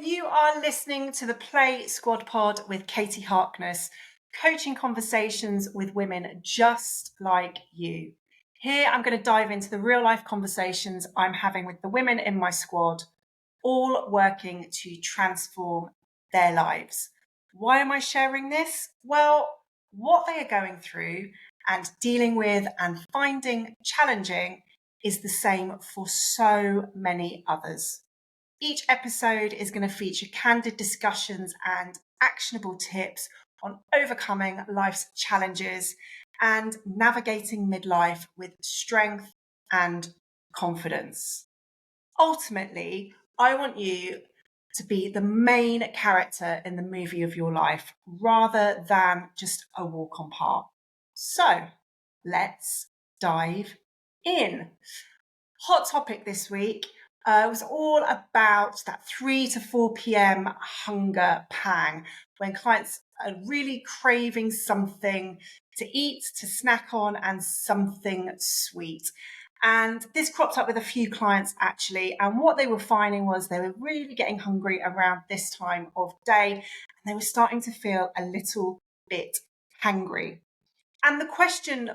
You are listening to the Play Squad Pod with Katie Harkness, coaching conversations with women just like you. Here, I'm going to dive into the real life conversations I'm having with the women in my squad, all working to transform their lives. Why am I sharing this? Well, what they are going through and dealing with and finding challenging is the same for so many others. Each episode is going to feature candid discussions and actionable tips on overcoming life's challenges and navigating midlife with strength and confidence. Ultimately, I want you to be the main character in the movie of your life rather than just a walk on part. So let's dive in. Hot topic this week was all about that 3 to 4 p.m. hunger pang when clients are really craving something to eat, to snack on, and something sweet. And this cropped up with a few clients actually. And what they were finding was they were really getting hungry around this time of day and they were starting to feel a little bit hangry. And the question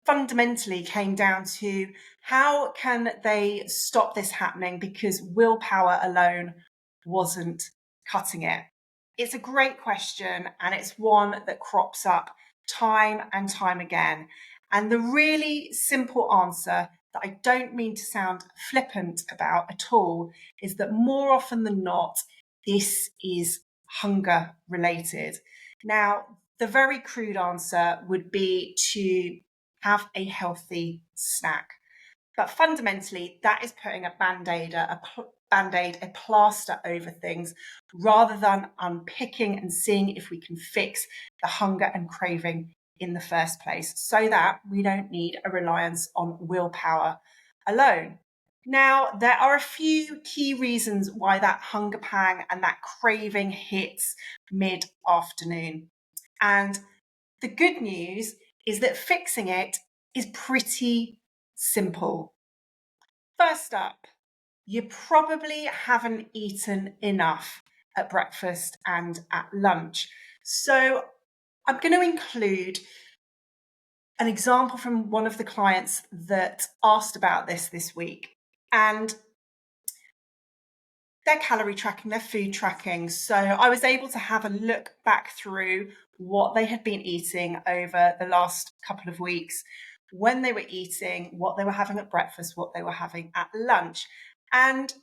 fundamentally came down to how can they stop this happening because willpower alone wasn't cutting it. It's a great question and it's one that crops up time and time again. And the really simple answer that I don't mean to sound flippant about at all is that more often than not, this is hunger related. Now, the very crude answer would be to have a healthy snack. But fundamentally, that is putting a band-aid, a plaster over things, rather than unpicking and seeing if we can fix the hunger and craving in the first place, so that we don't need a reliance on willpower alone. Now, there are a few key reasons why that hunger pang and that craving hits mid-afternoon. And the good news is that fixing it is pretty simple. First up, you probably haven't eaten enough at breakfast and at lunch. So I'm going to include an example from one of the clients that asked about this week. And their calorie tracking, their food tracking. So I was able to have a look back through what they had been eating over the last couple of weeks, when they were eating, what they were having at breakfast, what they were having at lunch. And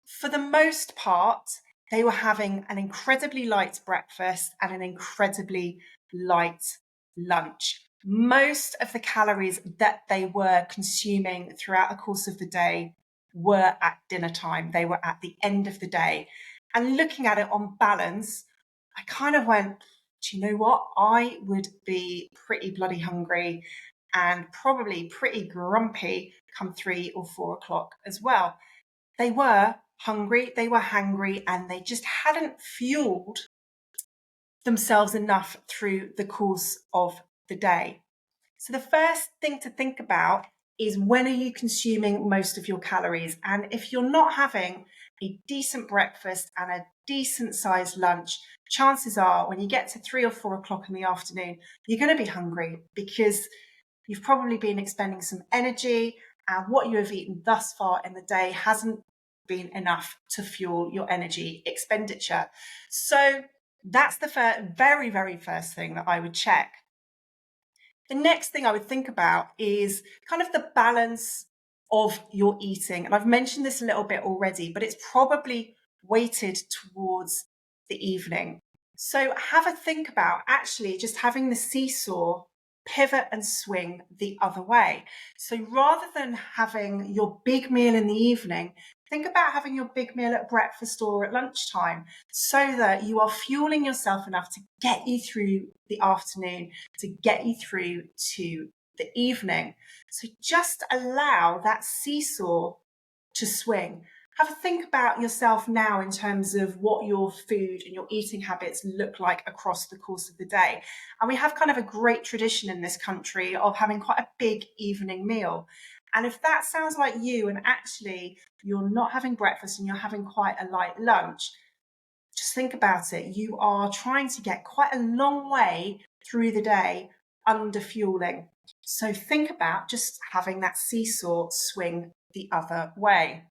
for the most part, they were having an incredibly light breakfast and an incredibly light lunch. Most of the calories that they were consuming throughout the course of the day were at dinner time. They were at the end of the day. And looking at it on balance, I kind of went, do you know what? I would be pretty bloody hungry and probably pretty grumpy come 3 or 4 o'clock as well. They were hungry, they were hangry, and they just hadn't fueled themselves enough through the course of the day. So the first thing to think about is, when are you consuming most of your calories? And if you're not having a decent breakfast and a decent sized lunch, chances are when you get to 3 or 4 o'clock in the afternoon, you're going to be hungry because you've probably been expending some energy, and what you have eaten thus far in the day hasn't been enough to fuel your energy expenditure. So that's the very, very first thing that I would check. The next thing I would think about is kind of the balance of your eating. And I've mentioned this a little bit already, but it's probably weighted towards the evening. So have a think about actually just having the seesaw pivot and swing the other way. So rather than having your big meal in the evening, think about having your big meal at breakfast or at lunchtime, so that you are fueling yourself enough to get you through the afternoon, to get you through to the evening. So just allow that seesaw to swing. Have a think about yourself now in terms of what your food and your eating habits look like across the course of the day. And we have kind of a great tradition in this country of having quite a big evening meal. And if that sounds like you, and actually you're not having breakfast and you're having quite a light lunch, just think about it. You are trying to get quite a long way through the day under fueling. So think about just having that seesaw swing the other way.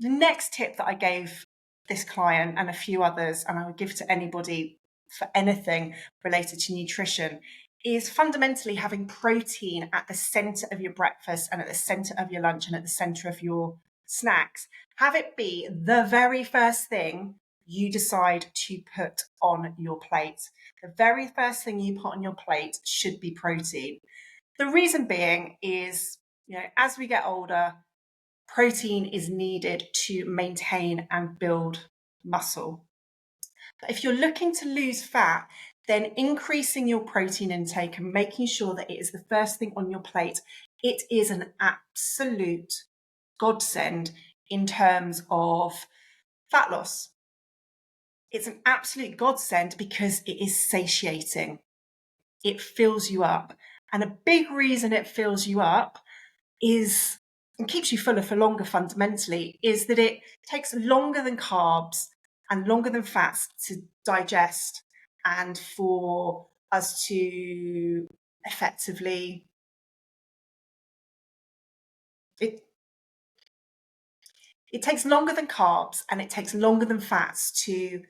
The next tip that I gave this client and a few others, and I would give to anybody for anything related to nutrition, is fundamentally having protein at the center of your breakfast and at the center of your lunch and at the center of your snacks. Have it be the very first thing you decide to put on your plate. The very first thing you put on your plate should be protein. The reason being is, as we get older, protein is needed to maintain and build muscle. But if you're looking to lose fat, then increasing your protein intake and making sure that it is the first thing on your plate, it is an absolute godsend in terms of fat loss. It's an absolute godsend because it is satiating. It fills you up. And a big reason it fills you up is, and keeps you fuller for longer fundamentally, is that it takes longer than carbs and longer than fats to digest and for us to effectively, it takes longer than carbs and it takes longer than fats to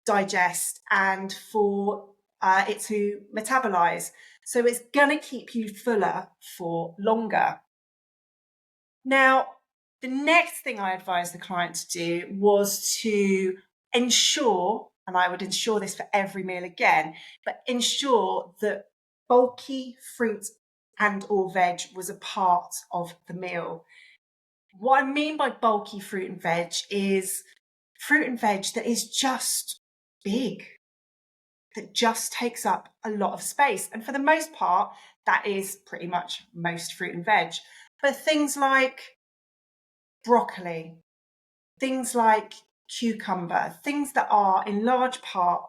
digest and for it to metabolize. So it's going to keep you fuller for longer. Now, the next thing I advised the client to do was to ensure, and I would ensure this for every meal again, but ensure that bulky fruit and or veg was a part of the meal. What I mean by bulky fruit and veg is fruit and veg that is just big, that just takes up a lot of space. And for the most part, that is pretty much most fruit and veg. But things like broccoli, things like cucumber, things that are in large part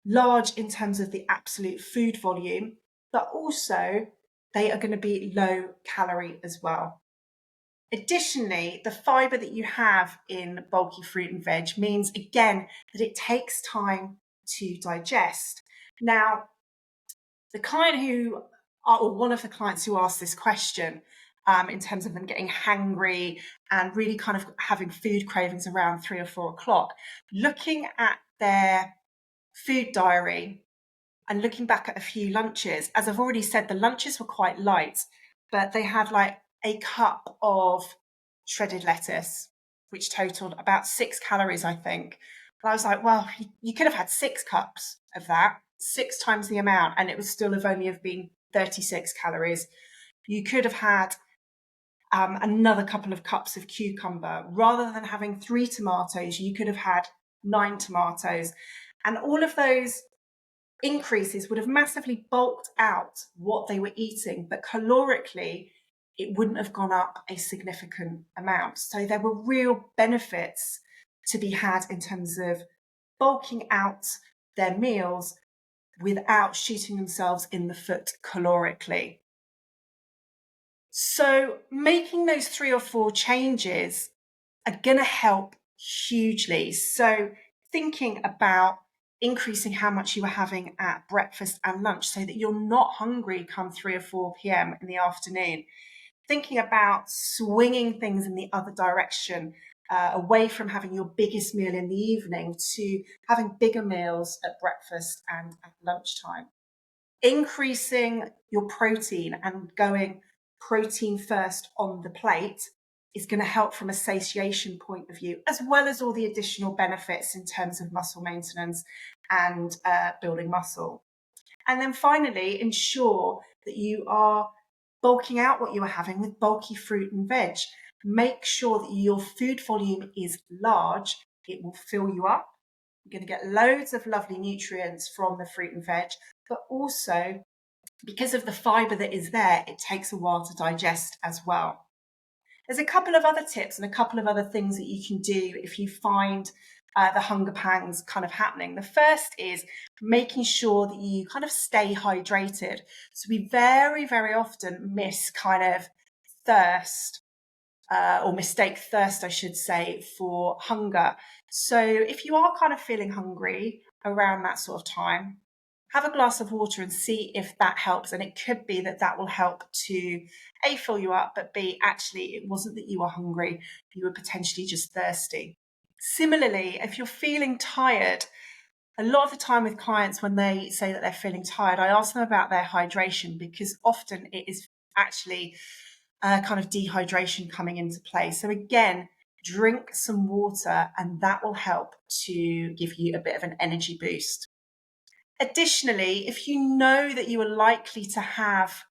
large in terms of the absolute food volume, but also they are going to be low calorie as well. Additionally, the fiber that you have in bulky fruit and veg means, again, that it takes time to digest. Now, the client or one of the clients who asked this question, in terms of them getting hangry and really kind of having food cravings around 3 or 4 o'clock, looking at their food diary and looking back at a few lunches, as I've already said, the lunches were quite light, but they had like a cup of shredded lettuce, which totaled about 6 calories, I think. And I was like, well, you could have had 6 cups of that, 6 times the amount, and it would still have only have been 36 calories. You could have had another couple of cups of cucumber. Rather than having 3 tomatoes, you could have had 9 tomatoes. And all of those increases would have massively bulked out what they were eating, but calorically, it wouldn't have gone up a significant amount. So there were real benefits to be had in terms of bulking out their meals without shooting themselves in the foot calorically. So making those 3 or 4 changes are going to help hugely. So thinking about increasing how much you are having at breakfast and lunch so that you're not hungry come 3 or 4 p.m. in the afternoon. Thinking about swinging things in the other direction, away from having your biggest meal in the evening to having bigger meals at breakfast and at lunchtime. Increasing your protein and going protein first on the plate is going to help from a satiation point of view, as well as all the additional benefits in terms of muscle maintenance and building muscle. And then finally, ensure that you are bulking out what you are having with bulky fruit and veg. Make sure that your food volume is large. It will fill you up. You're going to get loads of lovely nutrients from the fruit and veg, but also because of the fiber that is there, it takes a while to digest as well. There's a couple of other tips and a couple of other things that you can do if you find the hunger pangs kind of happening. The first is making sure that you kind of stay hydrated. So we very, very often miss kind of thirst or mistake thirst, I should say, for hunger. So if you are kind of feeling hungry around that sort of time, have a glass of water and see if that helps. And it could be that that will help to A, fill you up, but B, actually, it wasn't that you were hungry, you were potentially just thirsty. Similarly, if you're feeling tired, a lot of the time with clients, when they say that they're feeling tired, I ask them about their hydration, because often it is actually kind of dehydration coming into play. So again, drink some water and that will help to give you a bit of an energy boost. Additionally, if you know that you are likely to have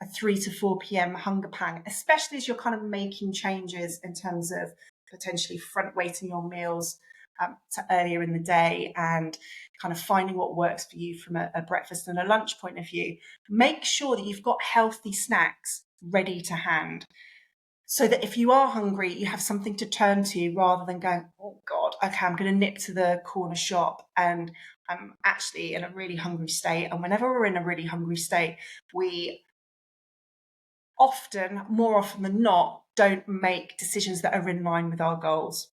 a 3 to 4 p.m. hunger pang, especially as you're kind of making changes in terms of potentially front weighting your meals to earlier in the day and kind of finding what works for you from a breakfast and a lunch point of view, make sure that you've got healthy snacks ready to hand, so that if you are hungry, you have something to turn to rather than going, oh God, okay, I'm going to nip to the corner shop and I'm actually in a really hungry state. And whenever we're in a really hungry state, we often, more often than not, don't make decisions that are in line with our goals.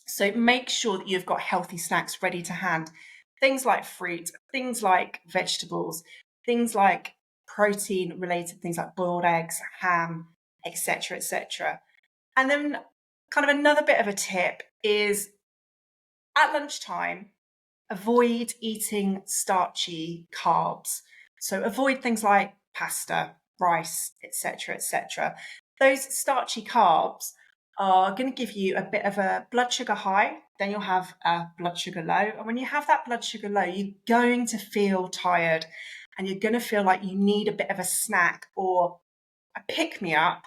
So make sure that you've got healthy snacks ready to hand. Things like fruit, things like vegetables, things like protein related things like boiled eggs, ham, etc., etc. And then kind of another bit of a tip is at lunchtime, avoid eating starchy carbs. So avoid things like pasta, rice, etc., etc. Those starchy carbs are going to give you a bit of a blood sugar high, then you'll have a blood sugar low. And when you have that blood sugar low, you're going to feel tired and you're going to feel like you need a bit of a snack or a pick me up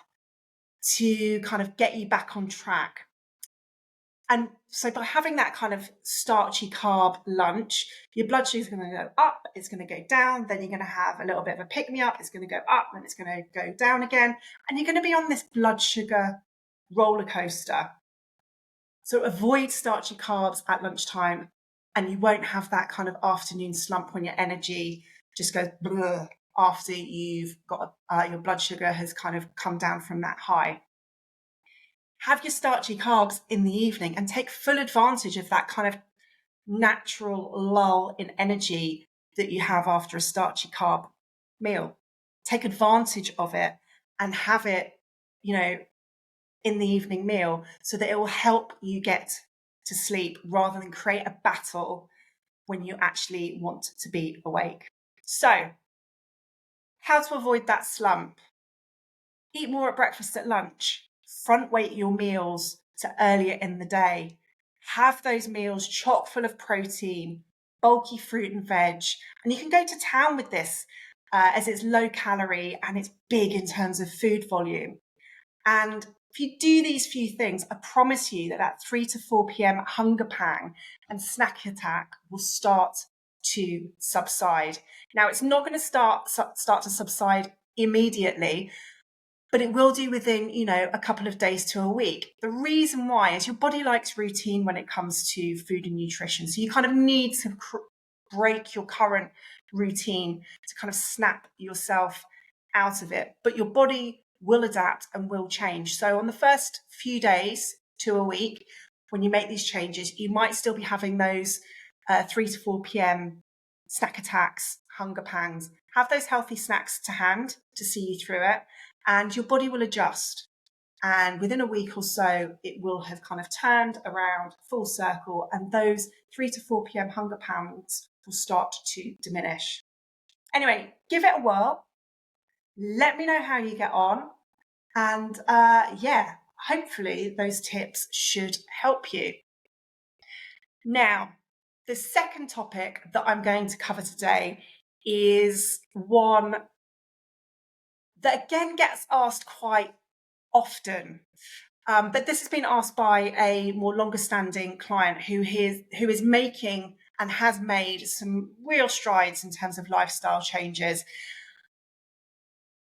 to kind of get you back on track. And so by having that kind of starchy carb lunch, your blood sugar is going to go up, it's going to go down, then you're going to have a little bit of a pick me up, it's going to go up, then it's going to go down again. And you're going to be on this blood sugar roller coaster. So avoid starchy carbs at lunchtime, and you won't have that kind of afternoon slump when your energy just goes bleh after you've got your blood sugar has kind of come down from that high. Have your starchy carbs in the evening and take full advantage of that kind of natural lull in energy that you have after a starchy carb meal. Take advantage of it and have it, in the evening meal so that it will help you get to sleep rather than create a battle when you actually want to be awake. So, how to avoid that slump? Eat more at breakfast, at lunch. Front weight your meals to earlier in the day. Have those meals chock full of protein, bulky fruit and veg. And you can go to town with this as it's low calorie and it's big in terms of food volume. And if you do these few things, I promise you that at 3 to 4 p.m. hunger pang and snack attack will start to subside. Now, it's not going to start to subside immediately, but it will do within, a couple of days to a week. The reason why is your body likes routine when it comes to food and nutrition. So you kind of need to break your current routine to kind of snap yourself out of it. But your body will adapt and will change. So on the first few days to a week, when you make these changes, you might still be having those 3 to 4 p.m. snack attacks, hunger pangs. Have those healthy snacks to hand to see you through it, and your body will adjust. And within a week or so, it will have kind of turned around full circle, and those 3 to 4 p.m. hunger pangs will start to diminish. Anyway, give it a whirl. Let me know how you get on. And hopefully those tips should help you. Now, the second topic that I'm going to cover today is one that again gets asked quite often. But this has been asked by a more longer standing client who is making and has made some real strides in terms of lifestyle changes.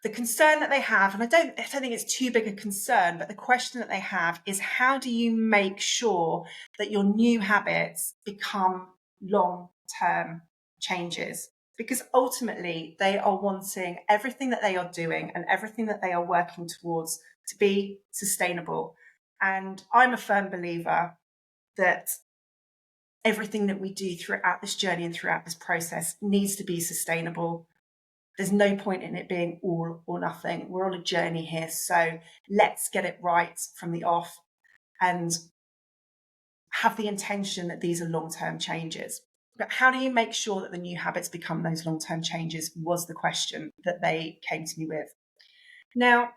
The concern that they have, and I don't think it's too big a concern, but the question that they have is, how do you make sure that your new habits become long-term changes? Because ultimately they are wanting everything that they are doing and everything that they are working towards to be sustainable. And I'm a firm believer that everything that we do throughout this journey and throughout this process needs to be sustainable. There's no point in it being all or nothing. We're on a journey here. So let's get it right from the off and have the intention that these are long-term changes. But how do you make sure that the new habits become those long-term changes was the question that they came to me with. Now,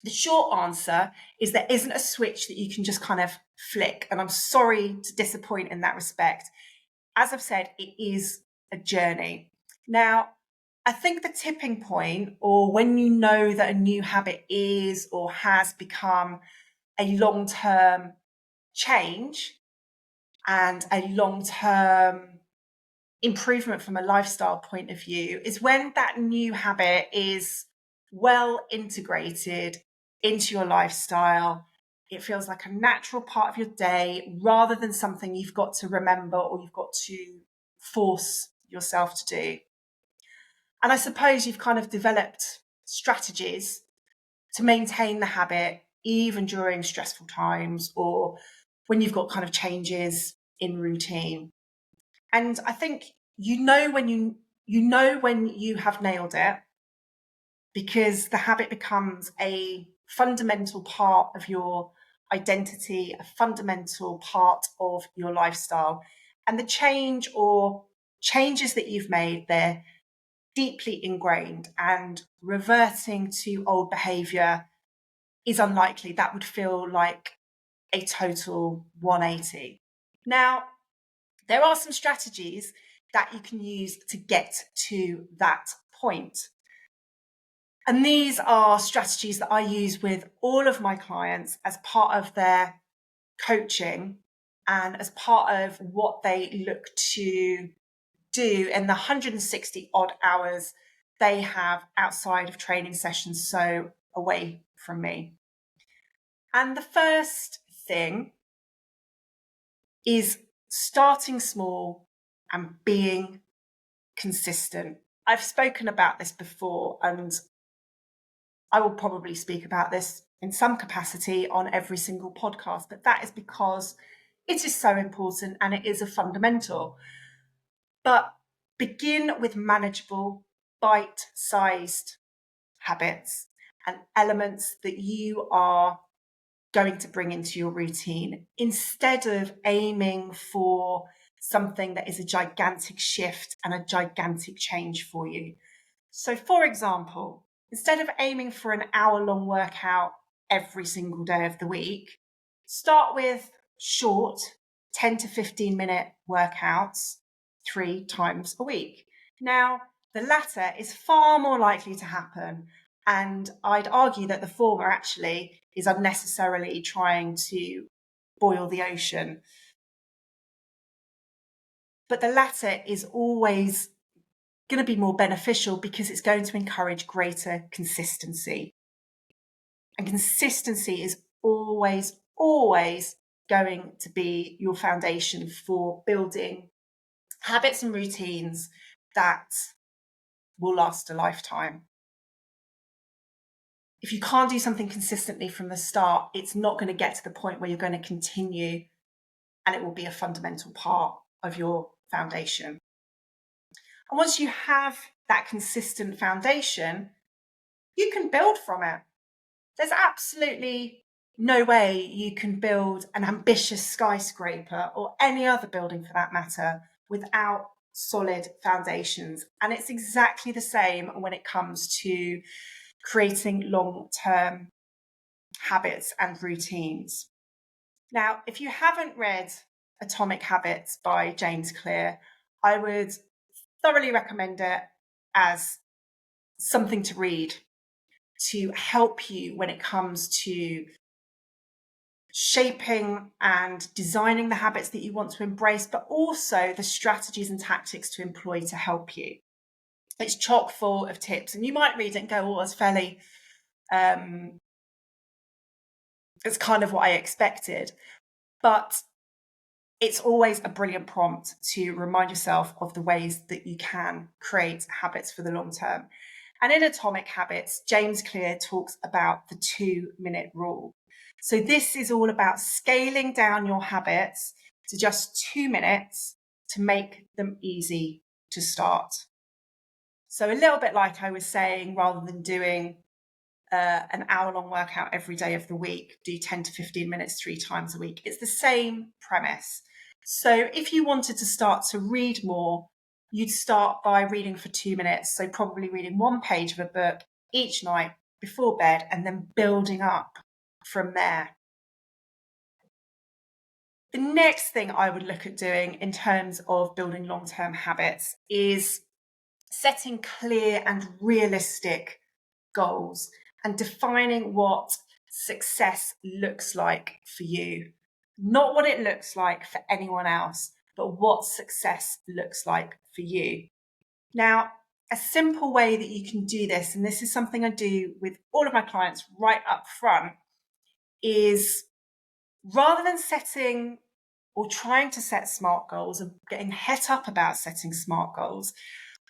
the short answer is there isn't a switch that you can just kind of flick. And I'm sorry to disappoint in that respect. As I've said, it is a journey. Now, I think the tipping point, or when you know that a new habit is or has become a long-term change and a long-term improvement from a lifestyle point of view, is when that new habit is well integrated into your lifestyle. It feels like a natural part of your day rather than something you've got to remember or you've got to force yourself to do. And I suppose you've kind of developed strategies to maintain the habit even during stressful times or when you've got kind of changes in routine. And I think you know when you have nailed it, because the habit becomes a fundamental part of your identity, a fundamental part of your lifestyle. And the change or changes that you've made, they're deeply ingrained, and reverting to old behavior is unlikely. That would feel like a total 180. Now, there are some strategies that you can use to get to that point. And these are strategies that I use with all of my clients as part of their coaching and as part of what they look to do in the 160 odd hours they have outside of training sessions, so away from me. And the first thing is starting small and being consistent. I've spoken about this before, and I will probably speak about this in some capacity on every single podcast, but that is because it is so important and it is a fundamental. But begin with manageable, bite-sized habits and elements that you are going to bring into your routine instead of aiming for something that is a gigantic shift and a gigantic change for you. So, for example, instead of aiming for an hour-long workout every single day of the week, start with short 10 to 15 minute workouts 3 times a week. Now, the latter is far more likely to happen, and I'd argue that the former actually is unnecessarily trying to boil the ocean. But the latter is always going to be more beneficial because it's going to encourage greater consistency. And consistency is always going to be your foundation for building habits and routines that will last a lifetime. If you can't do something consistently from the start, it's not going to get to the point where you're going to continue and it will be a fundamental part of your foundation. And once you have that consistent foundation, you can build from it. There's absolutely no way you can build an ambitious skyscraper or any other building for that matter without solid foundations. And it's exactly the same when it comes to creating long-term habits and routines. Now, if you haven't read Atomic Habits by James Clear, I would thoroughly recommend it as something to read to help you when it comes to shaping and designing the habits that you want to embrace, but also the strategies and tactics to employ to help you. It's chock full of tips, and you might read it and go, oh, that's fairly, it's kind of what I expected. But it's always a brilliant prompt to remind yourself of the ways that you can create habits for the long term. And in Atomic Habits, James Clear talks about the 2-minute rule. So this is all about scaling down your habits to just 2 minutes to make them easy to start. So a little bit like I was saying, rather than doing an hour-long workout every day of the week, do 10 to 15 minutes 3 times a week. It's the same premise. So if you wanted to start to read more, you'd start by reading for 2 minutes. So probably reading 1 page of a book each night before bed, and then building up from there. The next thing I would look at doing in terms of building long-term habits is setting clear and realistic goals and defining what success looks like for you. Not what it looks like for anyone else, but what success looks like for you. Now, a simple way that you can do this, and this is something I do with all of my clients right up front, is rather than setting or trying to set smart goals and getting het up about setting smart goals,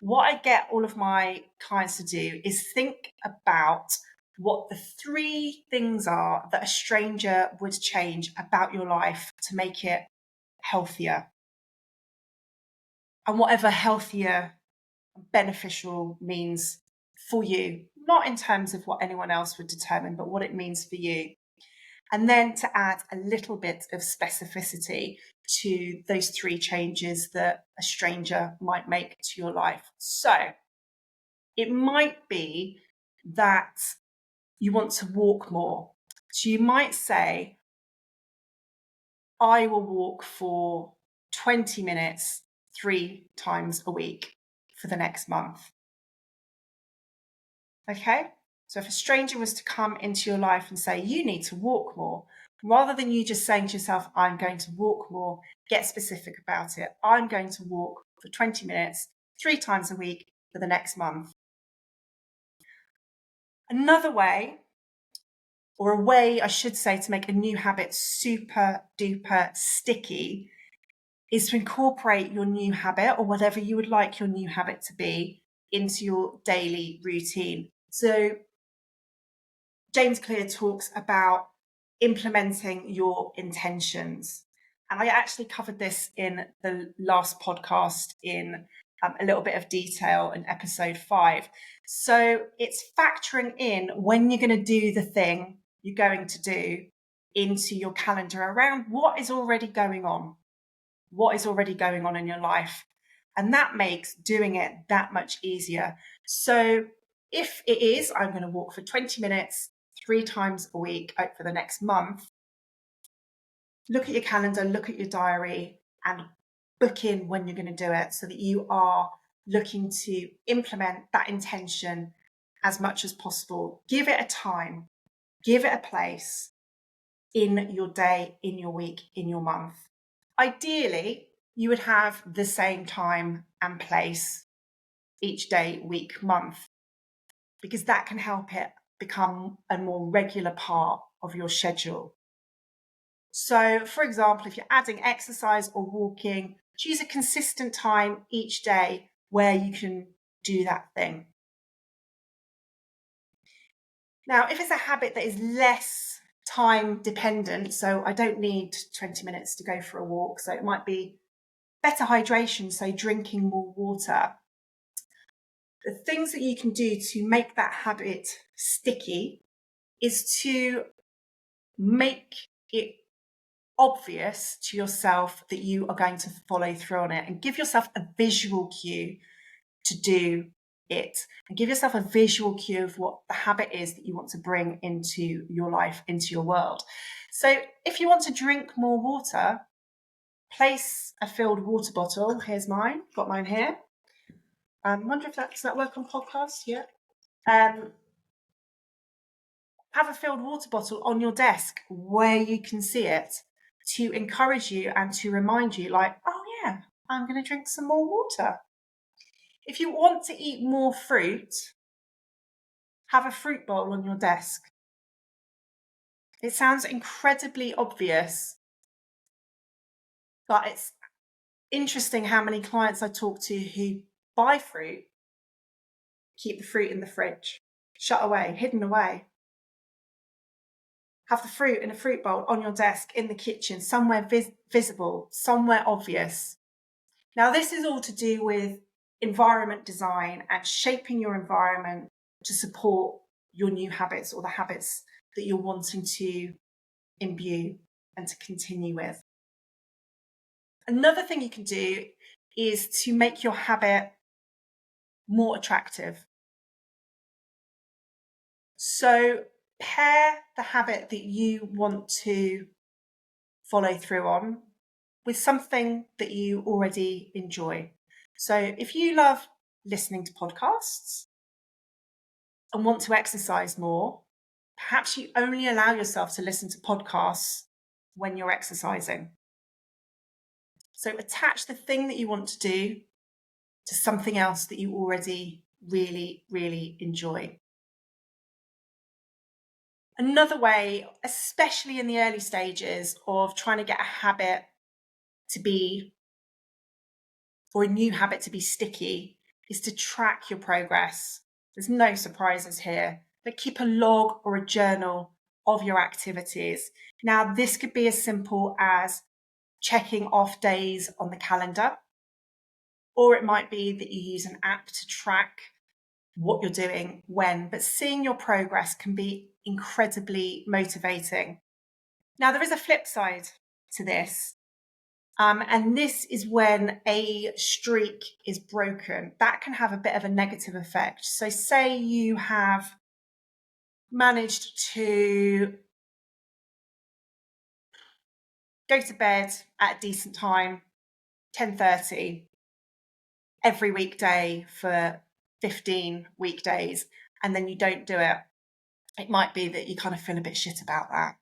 what I get all of my clients to do is think about what the 3 things are that a stranger would change about your life to make it healthier. And whatever healthier, beneficial means for you, not in terms of what anyone else would determine, but what it means for you. And then to add a little bit of specificity to those 3 changes that a stranger might make to your life. So it might be that you want to walk more. So you might say, I will walk for 20 minutes 3 times a week for the next month. Okay? So if a stranger was to come into your life and say, you need to walk more, rather than you just saying to yourself, I'm going to walk more, get specific about it. I'm going to walk for 20 minutes 3 times a week for the next month. Another way, or a way I should say, to make a new habit super duper sticky is to incorporate your new habit, or whatever you would like your new habit to be, into your daily routine. So James Clear talks about implementing your intentions. And I actually covered this in the last podcast in a little bit of detail in episode 5. So it's factoring in when you're going to do the thing you're going to do into your calendar around what is already going on. What is already going on in your life. And that makes doing it that much easier. So if it is, I'm going to walk for 20 minutes 3 times a week out for the next month, look at your calendar, look at your diary, and book in when you're going to do it so that you are looking to implement that intention as much as possible. Give it a time, give it a place in your day, in your week, in your month. Ideally, you would have the same time and place each day, week, month, because that can help it become a more regular part of your schedule. So, for example, if you're adding exercise or walking, choose a consistent time each day where you can do that thing. Now, if it's a habit that is less time dependent, so I don't need 20 minutes to go for a walk, so it might be better hydration, so drinking more water. The things that you can do to make that habit sticky is to make it obvious to yourself that you are going to follow through on it, and give yourself a visual cue to do it, and give yourself a visual cue of what the habit is that you want to bring into your life, into your world. So if you want to drink more water, place a filled water bottle. Here's mine, got mine here. I wonder if does that work on podcasts? Yeah. Have a filled water bottle on your desk where you can see it, to encourage you and to remind you, like, oh yeah, I'm going to drink some more water. If you want to eat more fruit, have a fruit bowl on your desk. It sounds incredibly obvious, but it's interesting how many clients I talk to who buy fruit Keep the fruit in the fridge, shut away, hidden away. Have the fruit in a fruit bowl on your desk, in the kitchen, somewhere visible, somewhere obvious. Now, this is all to do with environment design and shaping your environment to support your new habits or the habits that you're wanting to imbue and to continue with. Another thing you can do is to make your habit more attractive. So pair the habit that you want to follow through on with something that you already enjoy. So if you love listening to podcasts and want to exercise more, perhaps you only allow yourself to listen to podcasts when you're exercising. So attach the thing that you want to do to something else that you already really, really enjoy. Another way, especially in the early stages of trying to get a habit to be, or a new habit to be sticky, is to track your progress. There's no surprises here, but keep a log or a journal of your activities. Now, this could be as simple as checking off days on the calendar, or it might be that you use an app to track what you're doing when, but seeing your progress can be incredibly motivating. Now, there is a flip side to this. And this is when a streak is broken. That can have a bit of a negative effect. So say you have managed to go to bed at a decent time, 10:30, every weekday for 15 weekdays, and then you don't do it. It might be that you kind of feel a bit shit about that.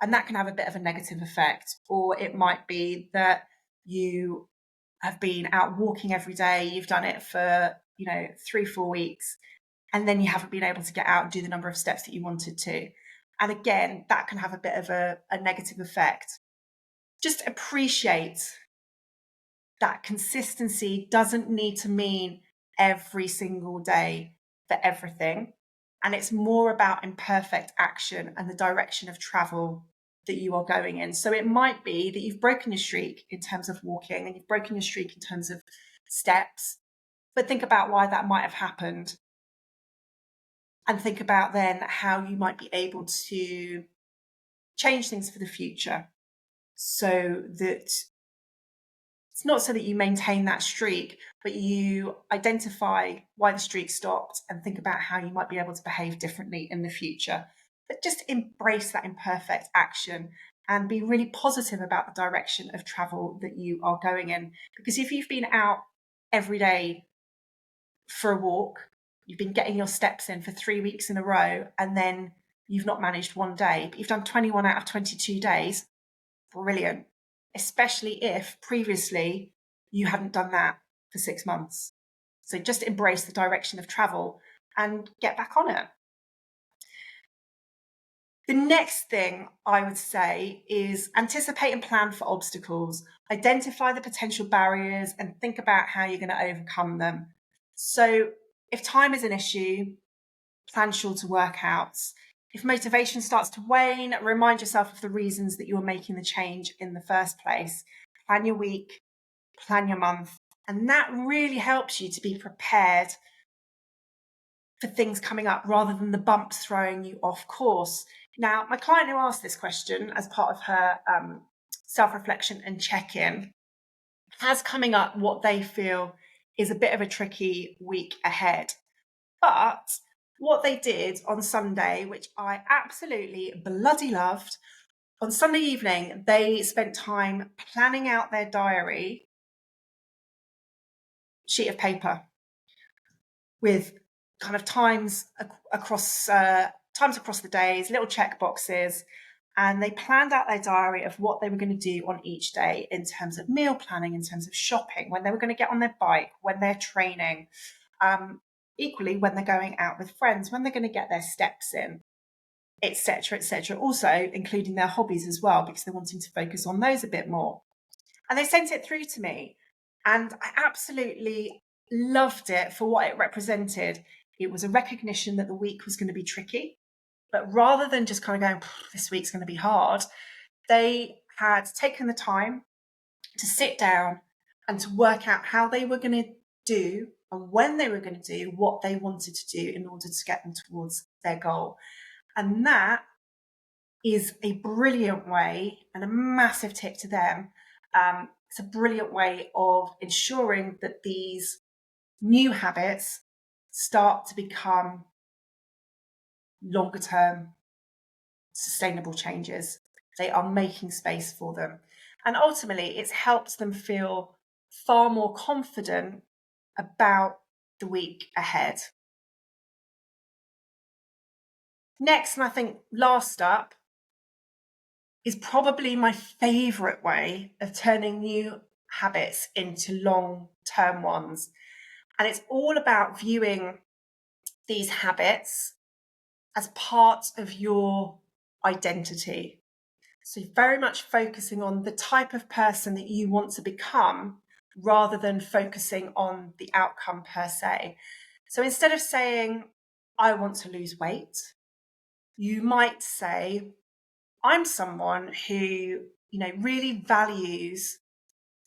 And that can have a bit of a negative effect. Or it might be that you have been out walking every day, you've done it for, 3-4 weeks, and then you haven't been able to get out and do the number of steps that you wanted to. And again, that can have a bit of a negative effect. Just appreciate that consistency doesn't need to mean every single day for everything. And it's more about imperfect action and the direction of travel that you are going in. So it might be that you've broken your streak in terms of walking and you've broken your streak in terms of steps, but think about why that might have happened. And think about then how you might be able to change things for the future so that it's not so that you maintain that streak, but you identify why the streak stopped and think about how you might be able to behave differently in the future. But just embrace that imperfect action and be really positive about the direction of travel that you are going in. Because if you've been out every day for a walk, you've been getting your steps in for 3 weeks in a row, and then you've not managed one day, but you've done 21 out of 22 days, brilliant. Especially if previously you hadn't done that for 6 months. So just embrace the direction of travel and get back on it. The next thing I would say is anticipate and plan for obstacles. Identify the potential barriers and think about how you're going to overcome them. So if time is an issue, plan shorter workouts. If motivation starts to wane, remind yourself of the reasons that you were making the change in the first place. Plan your week, plan your month, and that really helps you to be prepared for things coming up rather than the bumps throwing you off course. Now, my client who asked this question as part of her self-reflection and check-in has coming up what they feel is a bit of a tricky week ahead. But what they did on Sunday, which I absolutely bloody loved, on Sunday evening, they spent time planning out their diary sheet of paper with kind of times across the days, little check boxes, and they planned out their diary of what they were going to do on each day in terms of meal planning, in terms of shopping, when they were going to get on their bike, when they're training, equally when they're going out with friends, when they're going to get their steps in, etc., etc. Also including their hobbies as well, because they're wanting to focus on those a bit more. And they sent it through to me, and I absolutely loved it for what it represented. It was a recognition that the week was going to be tricky. But rather than just kind of going, this week's going to be hard, they had taken the time to sit down and to work out how they were going to do and when they were going to do what they wanted to do in order to get them towards their goal. And that is a brilliant way, and a massive tip to them. It's a brilliant way of ensuring that these new habits start to become longer term sustainable changes. They are making space for them. And ultimately, it's helped them feel far more confident about the week ahead. Next, and I think last up, is probably my favourite way of turning new habits into long-term ones. And it's all about viewing these habits as part of your identity. So very much focusing on the type of person that you want to become rather than focusing on the outcome per se. So instead of saying, I want to lose weight, you might say, I'm someone who, really values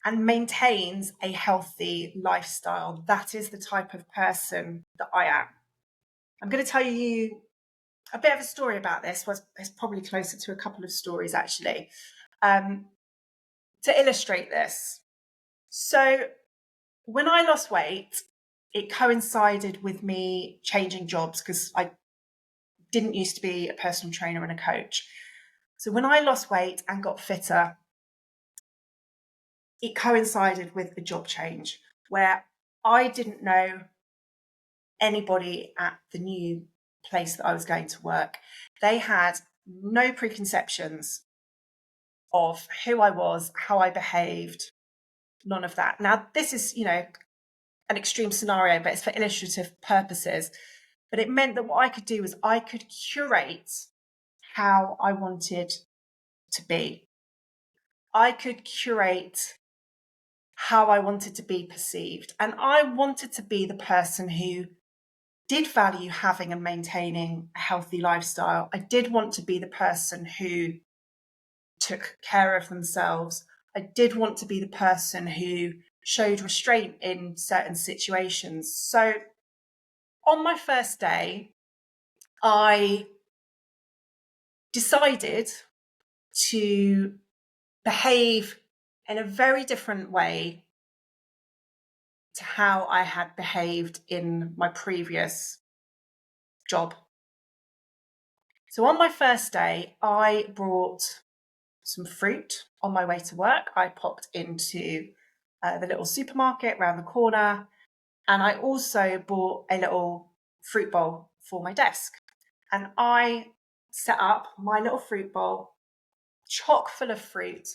and maintains a healthy lifestyle. That is the type of person that I am. I'm going to tell you a bit of a story about this. It's probably closer to a couple of stories, actually, to illustrate this. So when I lost weight, it coincided with me changing jobs because I didn't used to be a personal trainer and a coach. So when I lost weight and got fitter, it coincided with a job change where I didn't know anybody at the new place that I was going to work. They had no preconceptions of who I was, how I behaved, none of that. Now, this is, an extreme scenario, but it's for illustrative purposes. But it meant that what I could do was I could curate how I wanted to be. I could curate how I wanted to be perceived. And I wanted to be the person who did value having and maintaining a healthy lifestyle. I did want to be the person who took care of themselves. I did want to be the person who showed restraint in certain situations. So on my first day, I decided to behave in a very different way to how I had behaved in my previous job. So on my first day, I brought some fruit on my way to work. I popped into the little supermarket around the corner, and I also bought a little fruit bowl for my desk. And I set up my little fruit bowl, chock full of fruit,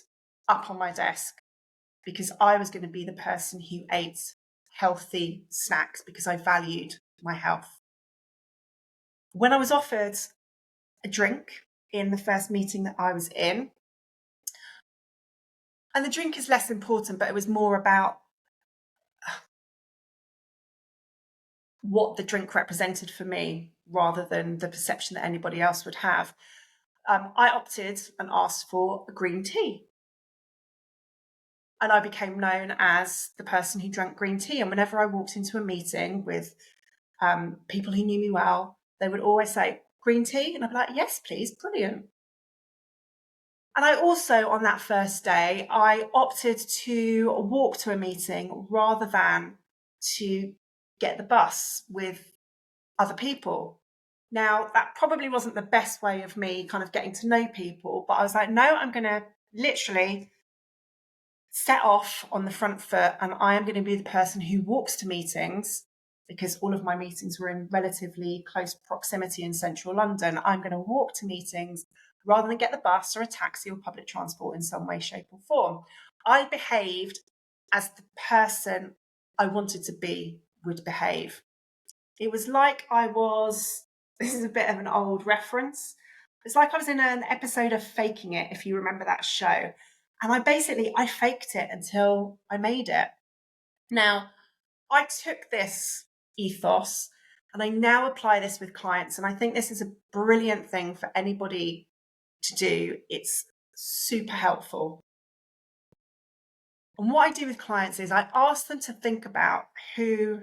up on my desk because I was going to be the person who ate healthy snacks because I valued my health. When I was offered a drink in the first meeting that I was in, and the drink is less important, but it was more about what the drink represented for me rather than the perception that anybody else would have. I opted and asked for a green tea. And I became known as the person who drank green tea. And whenever I walked into a meeting with people who knew me well, they would always say, green tea? And I'd be like, yes, please, brilliant. And I also, on that first day, I opted to walk to a meeting rather than to get the bus with other people. Now, that probably wasn't the best way of me kind of getting to know people, but I was like, no, I'm going to literally set off on the front foot, and I am going to be the person who walks to meetings because all of my meetings were in relatively close proximity in central London. I'm going to walk to meetings rather than get the bus or a taxi or public transport in some way, shape or form. I behaved as the person I wanted to be would behave. It was like this is a bit of an old reference. It's like I was in an episode of Faking It, if you remember that show. And I faked it until I made it. Now, I took this ethos And I now apply this with clients. And I think this is a brilliant thing for anybody to do. It's super helpful. And what I do with clients is I ask them to think about who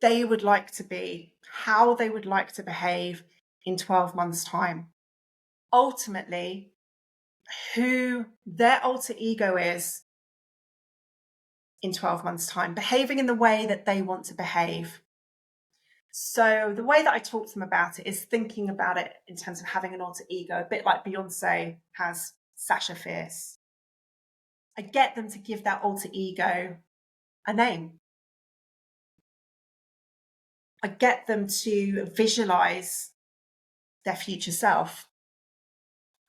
they would like to be, how they would like to behave in 12 months' time. Ultimately, who their alter ego is in 12 months' time, behaving in the way that they want to behave. So the way that I talk to them about it is thinking about it in terms of having an alter ego, a bit like Beyonce has Sasha Fierce. I get them to give that alter ego a name. I get them to visualize their future self.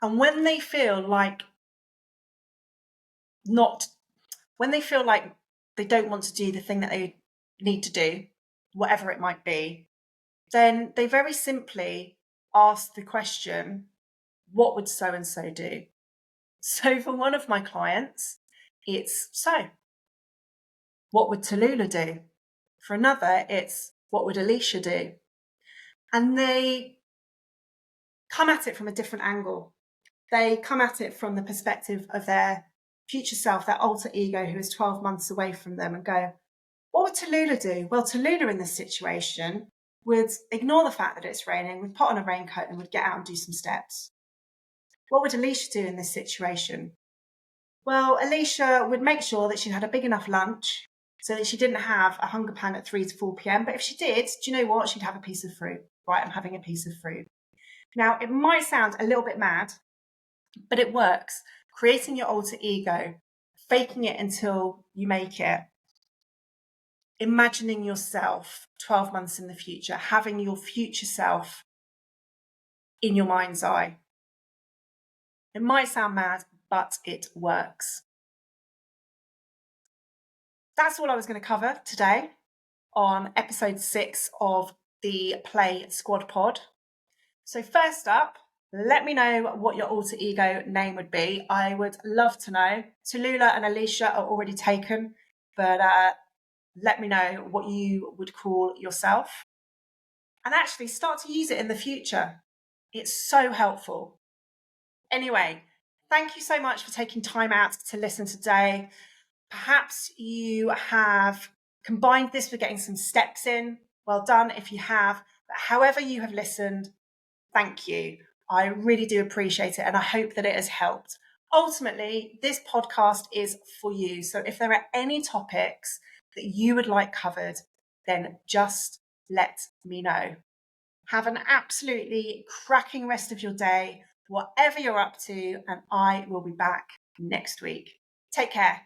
And when they feel like they don't want to do the thing that they need to do, whatever it might be, then they very simply ask the question, what would so and so do? So for one of my clients, it's so, what would Tallulah do? For another, it's what would Alicia do? And they come at it from a different angle. They come at it from the perspective of their future self, their alter ego who is 12 months away from them, and go, what would Tallulah do? Well, Tallulah in this situation would ignore the fact that it's raining, would put on a raincoat and would get out and do some steps. What would Alicia do in this situation? Well, Alicia would make sure that she had a big enough lunch so that she didn't have a hunger pang at 3 to 4 p.m. But if she did, do you know what? She'd have a piece of fruit. Right, I'm having a piece of fruit. Now, it might sound a little bit mad, but it works. Creating your alter ego, faking it until you make it, imagining yourself 12 months in the future, having your future self in your mind's eye. It might sound mad, but it works. That's all I was going to cover today on episode 6 of the Play Squad Pod. So first up, let me know what your alter ego name would be. I would love to know. Tallulah and Alicia are already taken, but let me know what you would call yourself. And actually start to use it in the future. It's so helpful. Anyway, thank you so much for taking time out to listen today. Perhaps you have combined this with getting some steps in. Well done if you have. But however you have listened, thank you. I really do appreciate it, and I hope that it has helped. Ultimately, this podcast is for you. So if there are any topics that you would like covered, then just let me know. Have an absolutely cracking rest of your day, whatever you're up to, and I will be back next week. Take care.